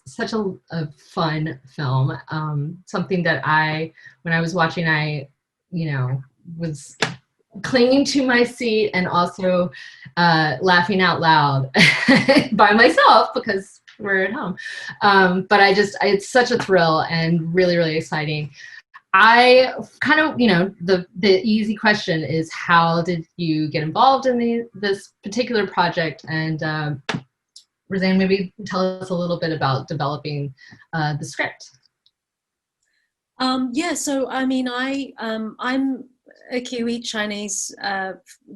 such a fun film. Something that when I was watching, was clinging to my seat and also laughing out loud by myself because we're at home. But it's such a thrill and really, really exciting. I kind of, the easy question is, how did you get involved in this particular project? And Roseanne, maybe tell us a little bit about developing the script. Yeah, so I mean, I'm a Kiwi Chinese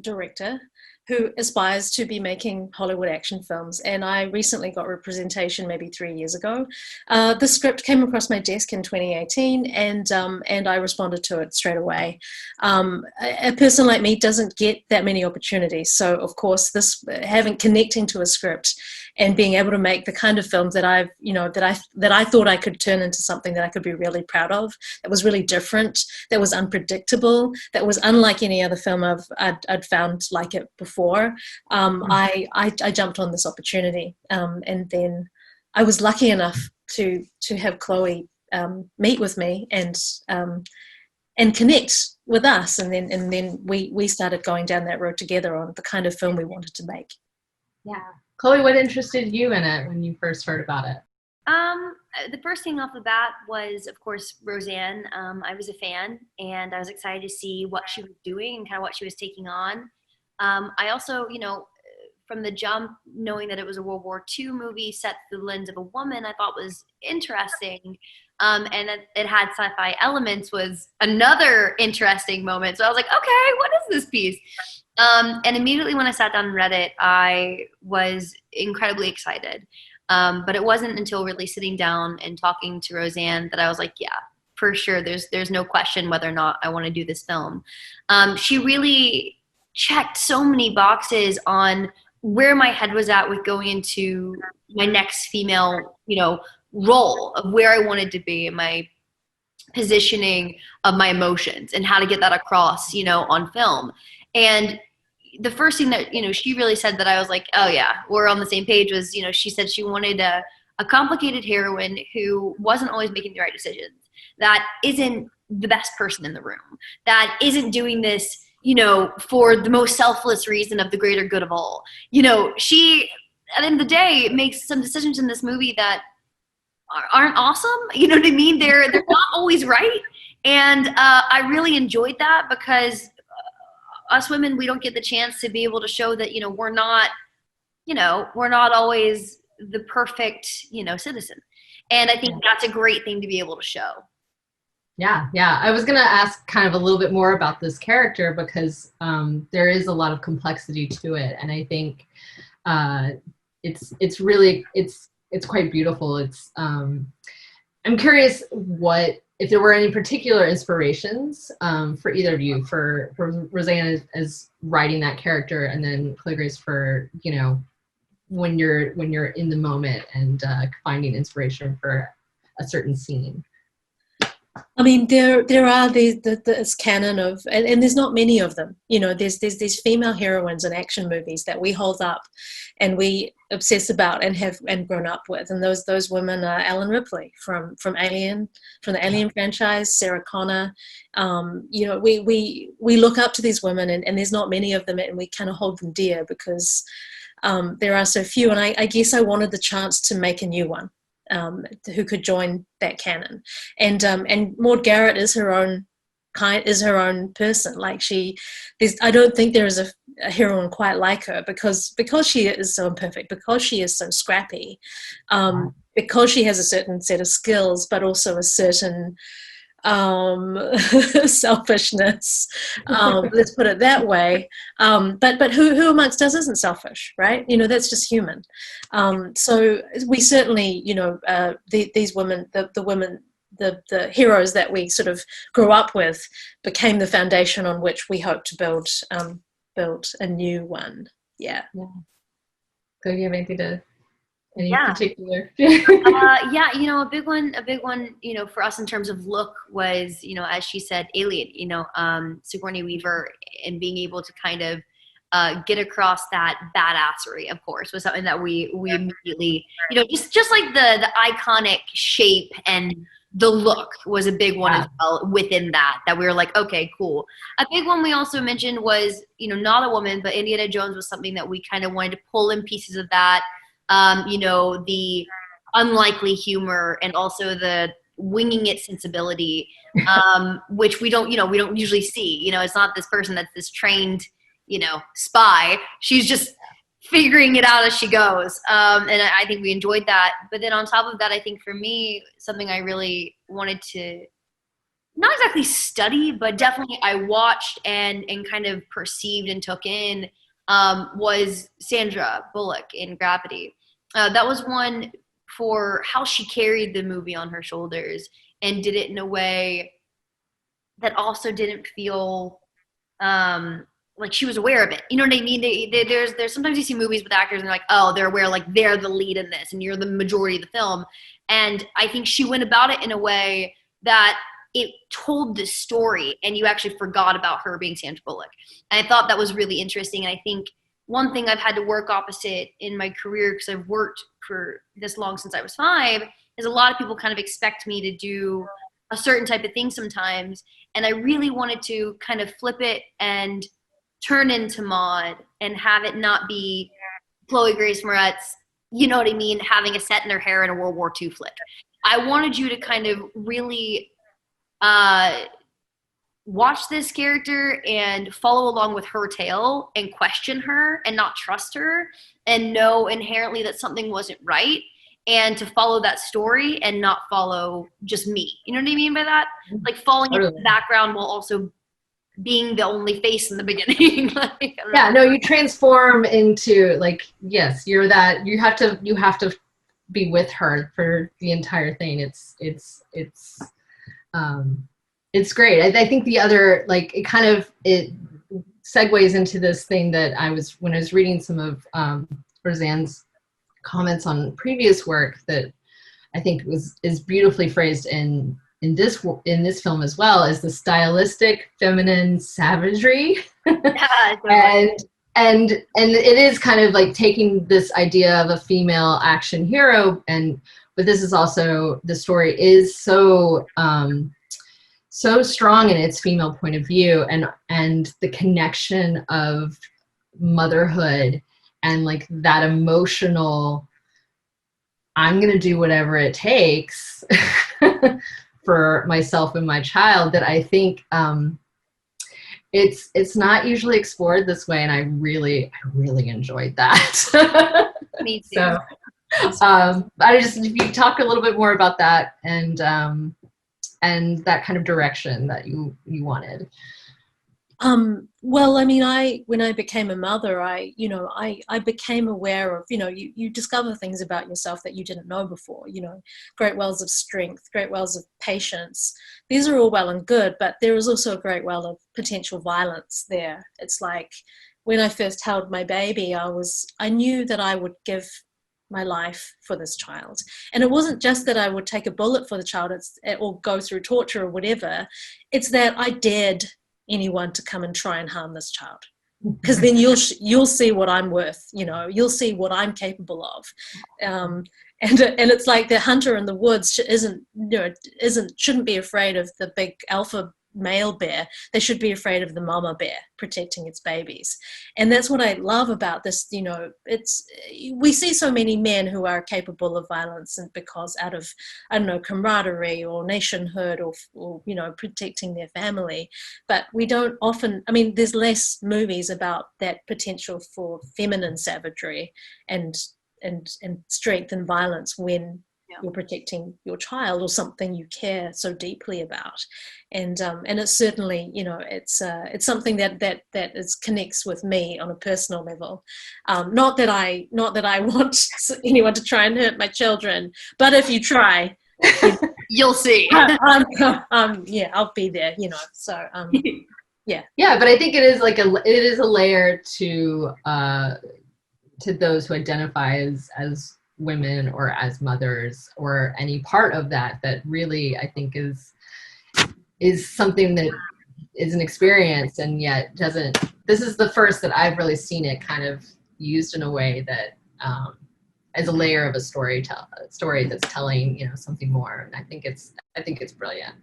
director who aspires to be making Hollywood action films, and I recently got representation maybe 3 years ago. The script came across my desk in 2018, and I responded to it straight away. A person like me doesn't get that many opportunities, so of course, connecting to a script and being able to make the kind of films that that I thought I could turn into something that I could be really proud of, that was really different, that was unpredictable, that was unlike any other film I'd found like it before. I jumped on this opportunity, and then I was lucky enough to have Chloe meet with me and connect with us, and then we started going down that road together on the kind of film we wanted to make. Yeah. Chloe, what interested you in it when you first heard about it? The first thing off the bat was, of course, Roseanne. I was a fan, and I was excited to see what she was doing and kind of what she was taking on. I also, from the jump, knowing that it was a World War II movie set through the lens of a woman, I thought was interesting. And that it had sci-fi elements was another interesting moment. So I was like, okay, what is this piece? And immediately when I sat down and read it, I was incredibly excited. But it wasn't until really sitting down and talking to Roseanne that I was like, yeah, for sure, there's no question whether or not I want to do this film. She really checked so many boxes on where my head was at with going into my next female, role of where I wanted to be, and my positioning of my emotions and how to get that across, on film. And the first thing that, she really said that I was like, oh yeah, we're on the same page was, she said she wanted a complicated heroine who wasn't always making the right decisions, that isn't the best person in the room, that isn't doing this, for the most selfless reason of the greater good of all. She, at the end of the day, makes some decisions in this movie that aren't awesome. You know what I mean? They're not always right. And I really enjoyed that because us women, we don't get the chance to be able to show that, we're not always the perfect, citizen. And I think that's a great thing to be able to show. Yeah. I was going to ask kind of a little bit more about this character because there is a lot of complexity to it. And I think it's really quite beautiful. I'm curious if there were any particular inspirations for either of you, for Roseanne as writing that character, and then Chloë Grace for, when you're in the moment and finding inspiration for a certain scene. I mean, there are this canon of, and there's not many of them. There's these female heroines in action movies that we hold up, and we obsess about and have grown up with. And those women are Ellen Ripley from Alien, from the Alien franchise, Sarah Connor. We look up to these women, and there's not many of them, and we kind of hold them dear because there are so few. And I guess I wanted the chance to make a new one. Who could join that canon, and Maud Garrett is her own person. Like I don't think there is a heroine quite like her because she is so imperfect, because she is so scrappy, because she has a certain set of skills, but also a certain selfishness, let's put it that way, but who amongst us isn't selfish, right? That's just human. So we certainly, these women, the women, the heroes that we sort of grew up with became the foundation on which we hope to build a new one. Yeah. So you have anything to any particular? A big one, for us in terms of look was, as she said, Alien, Sigourney Weaver, and being able to kind of get across that badassery, of course, was something that we immediately, just like the iconic shape and the look was a big one as well within that we were like, okay, cool. A big one we also mentioned was, not a woman, but Indiana Jones was something that we kind of wanted to pull in pieces of that, the unlikely humor and also the winging it sensibility, which we don't usually see. It's not this person that's this trained, spy. She's just figuring it out as she goes. And I think we enjoyed that. But then on top of that, I think for me, something I really wanted to not exactly study, but definitely I watched and kind of perceived and took in, was Sandra Bullock in Gravity. That was one for how she carried the movie on her shoulders and did it in a way that also didn't feel like she was aware of it. You know what I mean? There's sometimes you see movies with actors and they're like, oh, they're aware, like they're the lead in this and you're the majority of the film. And I think she went about it in a way that it told the story and you actually forgot about her being Sandra Bullock. And I thought that was really interesting. And I think one thing I've had to work opposite in my career, because I've worked for this long since I was 5, is a lot of people kind of expect me to do a certain type of thing sometimes. And I really wanted to kind of flip it and turn into Maud and have it not be Chloë Grace Moretz, you know what I mean, having a set in her hair in a World War II flick. I wanted you to kind of really watch this character and follow along with her tale and question her and not trust her and know inherently that something wasn't right, and to follow that story and not follow just me. You know what I mean by that? Like falling into the background while also being the only face in the beginning. You transform into, like, yes, you're that, you have to be with her for the entire thing. It's great. I think the other, like, it segues into this thing that when I was reading some of Roseanne's comments on previous work that I think is beautifully phrased in this film as well, as the stylistic feminine savagery. and it is kind of like taking this idea of a female action hero, but this is also, the story is so strong in its female point of view, and the connection of motherhood and like that emotional, I'm gonna do whatever it takes for myself and my child, that I think it's not usually explored this way, and I really enjoyed that. Me too. So if you talk a little bit more about that and that kind of direction that you wanted. Well, I mean, when I became a mother, I became aware of, you discover things about yourself that you didn't know before, great wells of strength, great wells of patience. These are all well and good, but there is also a great well of potential violence there. It's like when I first held my baby, I knew that I would give my life for this child. And it wasn't just that I would take a bullet for the child or go through torture or whatever. It's that I dared anyone to come and try and harm this child, because then you'll see what I'm worth, you'll see what I'm capable of. And it's like the hunter in the woods shouldn't be afraid of the big alpha male bear. They should be afraid of the mama bear protecting its babies. And that's what I love about this. We see so many men who are capable of violence, and because out of, I don't know, camaraderie or nationhood or protecting their family. But we don't often, there's less movies about that potential for feminine savagery and strength and violence when you're protecting your child or something you care so deeply about. And it's certainly, it's something that connects with me on a personal level. Not that I want anyone to try and hurt my children, but if you try, you'll see. I'll be there, so yeah, but I think it is a layer to those who identify as women or as mothers or any part of that really, I think is something that is an experience, and yet doesn't. This is the first that I've really seen it kind of used in a way that as a layer of a story that's telling, you know, something more. And I think it's brilliant.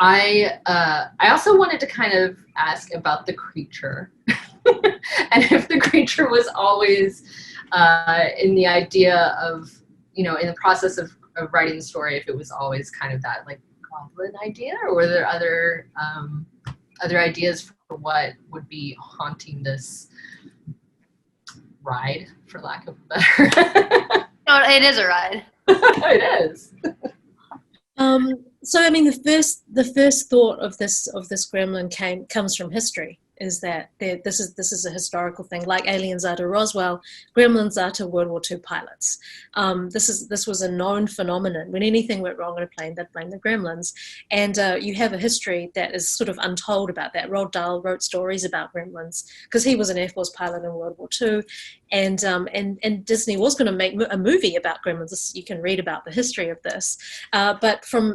I also wanted to kind of ask about the creature, and if the creature was always in the idea of, you know, in the process of writing the story, if it was always kind of that like goblin idea, or were there other ideas for what would be haunting this ride, for lack of a better? No, it is a ride. It is. So I mean, the first thought of this gremlin comes from history. Is that this is a historical thing, like aliens are to Roswell, gremlins are to World War II pilots. This was a known phenomenon. When anything went wrong in a plane, they'd blame the gremlins. And you have a history that is sort of untold about that. Roald Dahl wrote stories about gremlins because he was an Air Force pilot in World War II. And Disney was going to make a movie about gremlins. You can read about the history of this. But from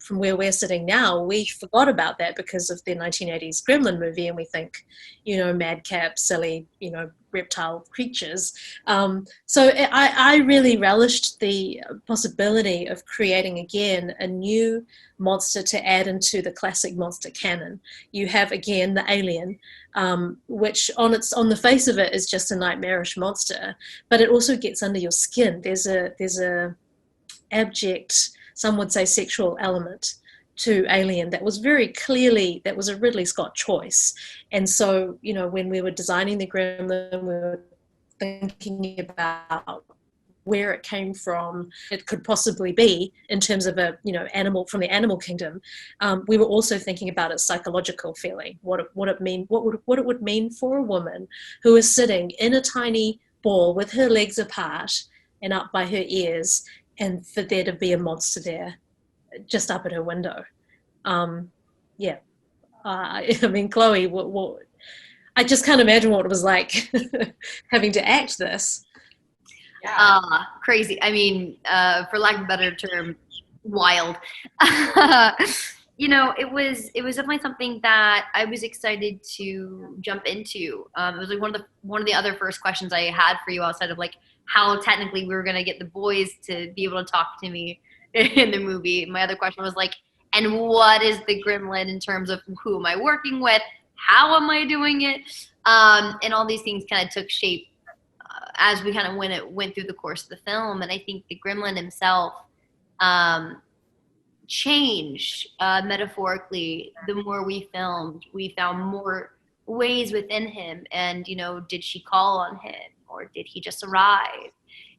where we're sitting now, we forgot about that because of the 1980s Gremlin movie, and we think, you know, madcap, silly, you know, reptile creatures. So I really relished the possibility of creating again a new monster to add into the classic monster canon. You have again the alien, which on the face of it is just a nightmarish monster, but it also gets under your skin. There's a abject, some would say sexual element to Alien that was very clearly, that was a Ridley Scott choice. And so, you know, when we were designing the gremlin, we were thinking about where it came from, it could possibly be in terms of a, you know, animal from the animal kingdom. We were also thinking about its psychological feeling, what it would mean for a woman who is sitting in a tiny ball with her legs apart and up by her ears, and for there to be a monster there just up at her window. I mean, Chloe, what I just can't imagine what it was like having to act this. Yeah. Crazy. I mean, for lack of a better term, wild. You know, it was definitely something that I was excited to jump into. It was like one of the other first questions I had for you outside of like how technically we were going to get the boys to be able to talk to me in the movie. My other question was like, and what is the gremlin in terms of who am I working with? How am I doing it? And all these things kind of took shape as we kind of went through the course of the film. And I think the gremlin himself changed metaphorically. The more we filmed, we found more ways within him. And, you know, did she call on him, or did he just arrive?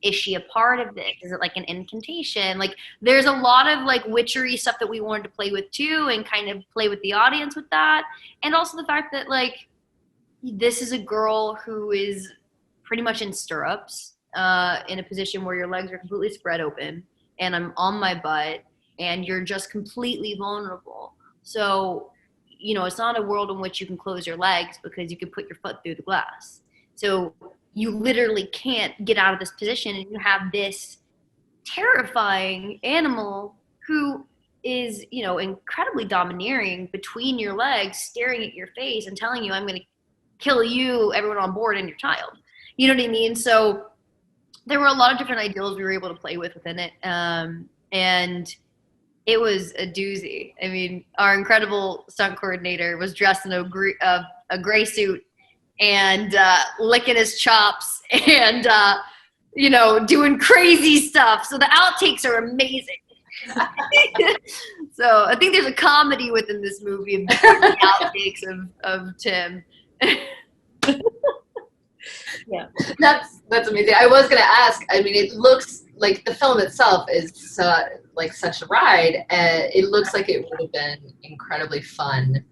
Is she a part of this? Is it like an incantation? Like, there's a lot of like witchery stuff that we wanted to play with too, and kind of play with the audience with that. And also the fact that like, this is a girl who is pretty much in stirrups, in a position where your legs are completely spread open, and I'm on my butt, and you're just completely vulnerable. So, you know, it's not a world in which you can close your legs because you could put your foot through the glass. So you literally can't get out of this position, and you have this terrifying animal who is, you know, incredibly domineering between your legs, staring at your face and telling you, I'm going to kill you, everyone on board, and your child. You know what I mean? So there were a lot of different ideals we were able to play with within it. And it was a doozy. I mean, our incredible stunt coordinator was dressed in a gray suit and licking his chops and, you know, doing crazy stuff. So the outtakes are amazing. So I think there's a comedy within this movie of the outtakes of Tim. Yeah, that's amazing. I was gonna ask. I mean, it looks like the film itself is like such a ride. It looks like it would have been incredibly fun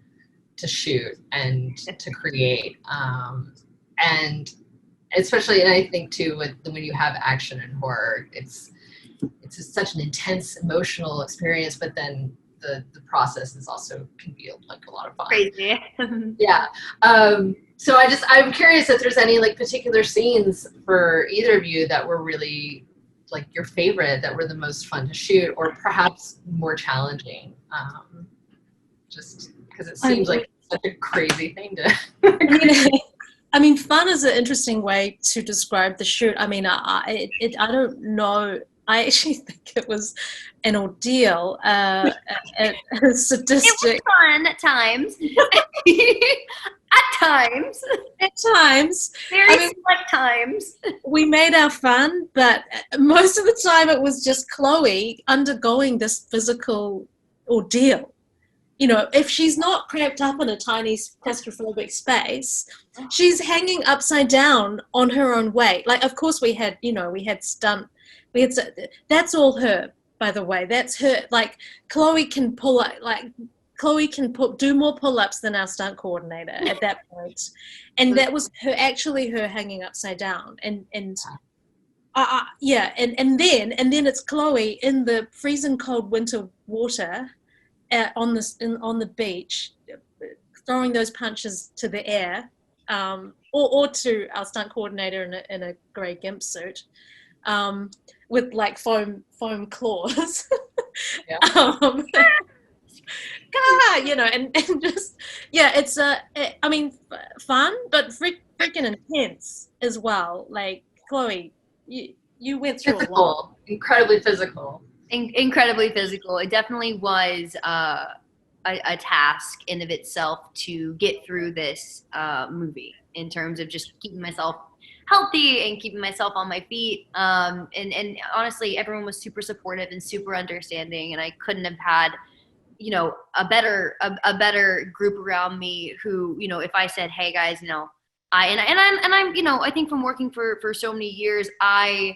to shoot and to create, and especially, and I think too, when you have action and horror, it's just such an intense emotional experience. But then the process is also can be like a lot of fun. Crazy. Yeah. So I'm curious if there's any like particular scenes for either of you that were really like your favorite, that were the most fun to shoot, or perhaps more challenging. just because it seems like such a crazy thing to. I mean, fun is an interesting way to describe the shoot. I mean, I don't know. I actually think it was an ordeal, a sadistic. It was fun at times. At times. At times. Very select times. We made our fun, but most of the time it was just Chloe undergoing this physical ordeal. You know, if she's not cramped up in a tiny claustrophobic space, she's hanging upside down on her own weight. Like, of course we had that's all her, by the way. That's her. Like, Chloe can do more pull-ups than our stunt coordinator at that point. And that was her hanging upside down. And then it's Chloe in the freezing cold winter water on the beach, throwing those punches to the air, or to our stunt coordinator in a grey gimp suit, with like foam claws. Yeah. You know, and just, yeah, it's I mean, fun, but freaking intense as well. Like, Chloe, you went through a lot. Incredibly physical. Incredibly physical. It definitely was a task in of itself to get through this movie, in terms of just keeping myself healthy and keeping myself on my feet. And honestly, everyone was super supportive and super understanding, and I couldn't have had, you know, a better group around me who, you know, if I said, hey guys, you know, I'm, you know, I think from working for so many years, I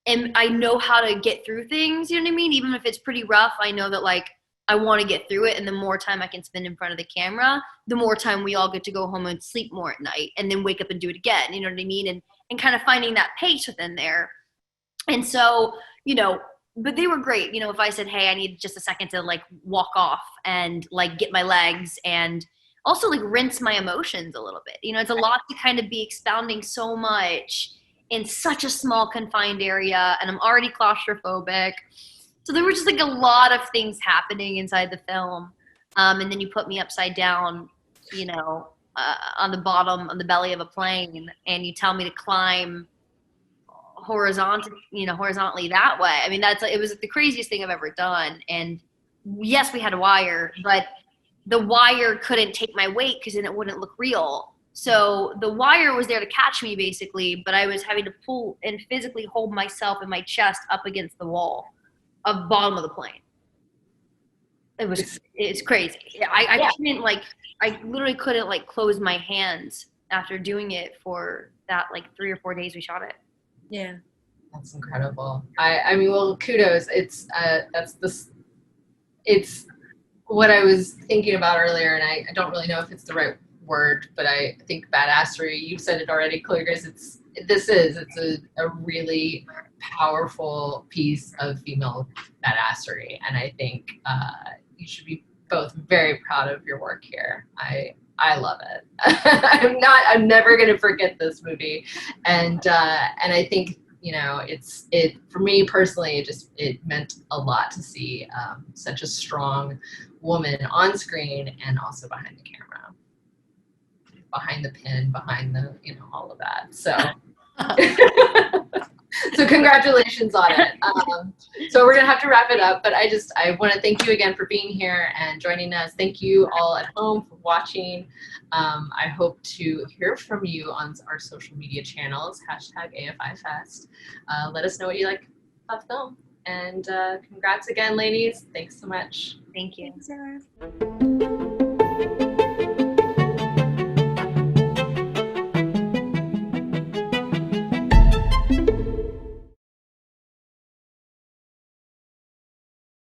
know how to get through things, you know what I mean? Even if it's pretty rough, I know that, like, I want to get through it. And the more time I can spend in front of the camera, the more time we all get to go home and sleep more at night and then wake up and do it again. You know what I mean? And kind of finding that pace within there. And so, you know, but they were great. You know, if I said, hey, I need just a second to, like, walk off and, like, get my legs and also, like, rinse my emotions a little bit. You know, it's a lot to kind of be expounding so much in such a small confined area, and I'm already claustrophobic. So there were just, like, a lot of things happening inside the film. And then you put me upside down, you know, on the belly of a plane, and you tell me to climb horizontally that way. I mean, it was the craziest thing I've ever done. And yes, we had a wire, but the wire couldn't take my weight because then it wouldn't look real. So the wire was there to catch me, basically, but I was having to pull and physically hold myself and my chest up against the wall of bottom of the plane. It's crazy. I couldn't, like, I literally couldn't, like, close my hands after doing it for that, like, 3 or 4 days we shot it. Yeah. That's incredible. I mean, well, kudos. It's what I was thinking about earlier, and I don't really know if it's the right word, but I think badassery, you said it already, Chloë Grace, it's a really powerful piece of female badassery, and I think you should be both very proud of your work here. I love it. I'm never gonna forget this movie, and I think, you know, it for me personally, it meant a lot to see such a strong woman on screen and also behind the camera, behind the pin, behind the, you know, all of that. So so congratulations on it. So we're gonna have to wrap it up, but I want to thank you again for being here and joining us. Thank you all at home for watching. I hope to hear from you on our social media channels, #AFIFest. Let us know what you like about the film. And congrats again, ladies. Thanks so much. Thank you. Thanks, Sarah.